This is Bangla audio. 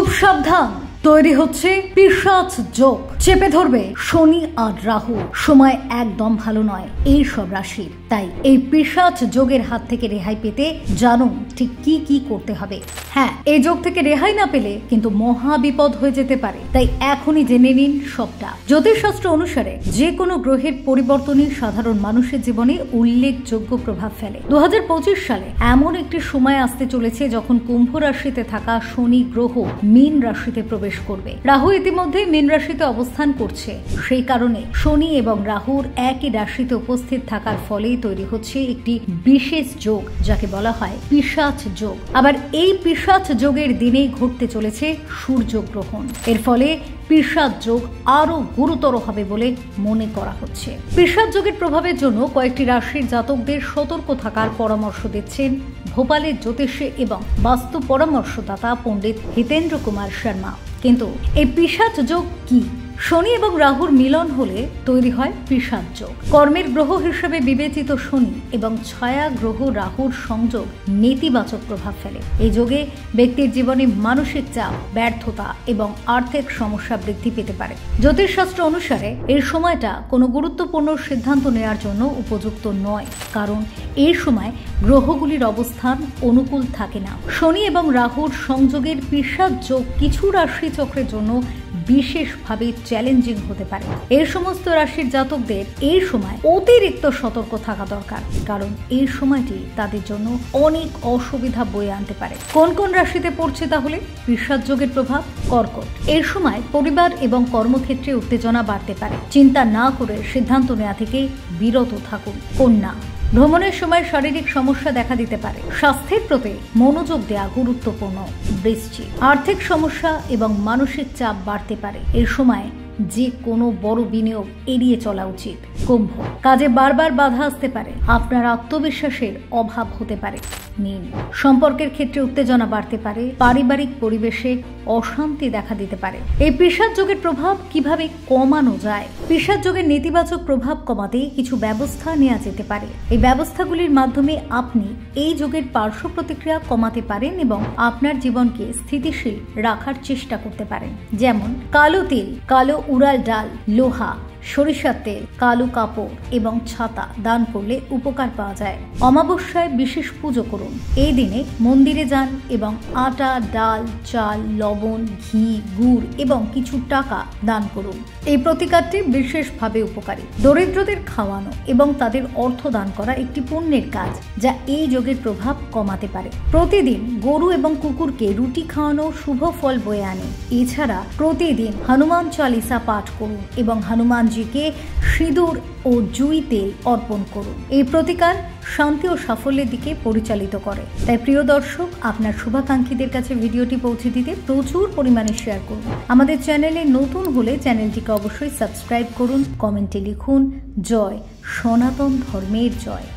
সাবধান, তৈরি হচ্ছে পিশাচ যোগ। চেপে ধরবে শনি আর রাহু। সময় একদম ভালো নয় এই সব রাশির। তাই এই পিশাচ যোগের হাত থেকে রেহাই পেতে জানুন ঠিক কি কি করতে হবে। হ্যাঁ, এই যোগ থেকে রেহাই না পেলে কিন্তু মহা বিপদ হয়ে যেতে পারে। তাই এখনই জেনে নিন সবটা। জ্যোতিষশাস্ত্র অনুসারে যে কোনো গ্রহের পরিবর্তনই সাধারণ মানুষের জীবনে উল্লেখযোগ্য প্রভাব ফেলে। 2025 সালে এমন একটি সময় আসতে চলেছে যখন কুম্ভ রাশিতে থাকা শনি গ্রহ মীন রাশিতে প্রবেশ করবে। রাহু ইতিমধ্যে মীন রাশিতে অবস্থান করছে। সেই কারণে শনি এবং রাহুর একই রাশিতে উপস্থিত থাকার ফলেই তৈরি হচ্ছে একটি বিশেষ যোগ, যাকে বলা হয় পিশাচ যোগ। আবার এই পিশাচ যোগের দিনেই ঘটতে চলেছে সূর্যগ্রহণ। এর ফলে পিশাচ যোগ আরো গুরুতর হবে বলে মনে করা হচ্ছে। পিশাচ যোগের প্রভাবের জন্য কয়েকটি রাশির জাতকদের সতর্ক থাকার পরামর্শ দিচ্ছেন ভোপালের জ্যোতিষী এবং বাস্তু পরামর্শদাতা পণ্ডিত হিতেন্দ্র কুমার শর্মা। কিন্তু এই পিশাচ যোগ কি? শনি এবং রাহুর মিলন হলে তৈরি হয় পিশাচ যোগ। কর্মের গ্রহ হিসেবে বিবেচিত শনি এবং ছায়া গ্রহ রাহুর সংযোগ নেতিবাচক প্রভাব ফেলে। এই যোগে ব্যক্তির জীবনে মানসিক চাপ, ব্যর্থতা এবং আর্থিক সমস্যা বৃদ্ধি পেতে পারে। জ্যোতিষশাস্ত্র অনুসারে এই সময়টা কোনো গুরুত্বপূর্ণ সিদ্ধান্ত নেওয়ার জন্য উপযুক্ত নয়, কারণ এই সময় গ্রহগুলির অবস্থান অনুকূল থাকে না। শনি এবং রাহুর সংযোগের পিশাচ যোগ কিছু রাশি চক্রের জন্য বিশেষভাবে চ্যালেঞ্জিং হতে পারে। এই সমস্ত রাশির জাতকদের এই সময় অতিরিক্ত সতর্ক থাকা দরকার, কারণ এই সময়টি তাদের জন্য অনেক অসুবিধা বয়ে আনতে পারে। কোন কোন রাশিতে পড়ছে তাহলে পিশাচ যোগের প্রভাব? কর্কট। এই সময় পরিবার এবং কর্মক্ষেত্রে উত্তেজনা বাড়তে পারে। চিন্তা না করে সিদ্ধান্ত নেওয়া থেকে বিরত থাকুন। কন্যা। ভ্রমণের সময় শারীরিক সমস্যা দেখা দিতে পারে। স্বাস্থ্যের প্রতি মনোযোগ দেওয়া গুরুত্বপূর্ণ। বৃশ্চিক। আর্থিক সমস্যা এবং মানসিক চাপ বাড়তে পারে। এর সময় যে কোনো বড় বিনিয়োগ এড়িয়ে চলা উচিত। কুম্ভ। কাজে বারবার বাধা আসতে পারে। আপনার আত্মবিশ্বাসের অভাব হতে পারে। মীন। সম্পর্কের ক্ষেত্রে উত্তেজনা বাড়তে পারে। পারিবারিক পরিবেশে অশান্তি দেখা দিতে পারে। এই পিশাচ যোগের প্রভাব কিভাবে কমানো যায়? পিশাচ যোগের নেতিবাচক প্রভাব কমাতে কিছু ব্যবস্থা নেওয়া যেতে পারে। এই ব্যবস্থাগুলির মাধ্যমে আপনি এই যোগের পার্শ্ব প্রতিক্রিয়া কমাতে পারেন এবং আপনার জীবনকে স্থিতিশীল রাখার চেষ্টা করতে পারেন। যেমন কালো তিল, কালো উড়াল ডাল, লোহা, সরিষার তেল, কালো কাপড় এবং ছাতা দান করলে উপকার পাওয়া যায়। অমাবস্যায় বিশেষ পুজো করুন। এই দিনে মন্দিরে যান এবং আটা, ডাল, চাল, লবণ, ঘি, গুড় এবং কিছু টাকা দান করুন। এই প্রতিকারটি বিশেষভাবে উপকারী। দরিদ্রদের খাওয়ানো এবং তাদের অর্থ দান করা একটি পুণ্যের কাজ, যা এই যোগের প্রভাব কমাতে পারে। প্রতিদিন গরু এবং কুকুরকে রুটি খাওয়ানো শুভ ফল বয়ে আনে। এছাড়া প্রতিদিন হনুমান চালিসা পাঠ করুন এবং হনুমানজিকে সিঁদুর ও জুই তেল অর্পণ করুন। এই প্রতিকার শান্তি ও সাফল্যের দিকে পরিচালিত করে। তাই প্রিয় দর্শক, আপনার শুভাকাঙ্ক্ষীদের কাছে ভিডিওটি পৌঁছে দিতে প্রচুর পরিমাণে শেয়ার করুন। আমাদের চ্যানেলে নতুন হলে চ্যানেলটিকে অবশ্যই সাবস্ক্রাইব করুন। কমেন্টে লিখুন জয় সনাতন ধর্মের জয়।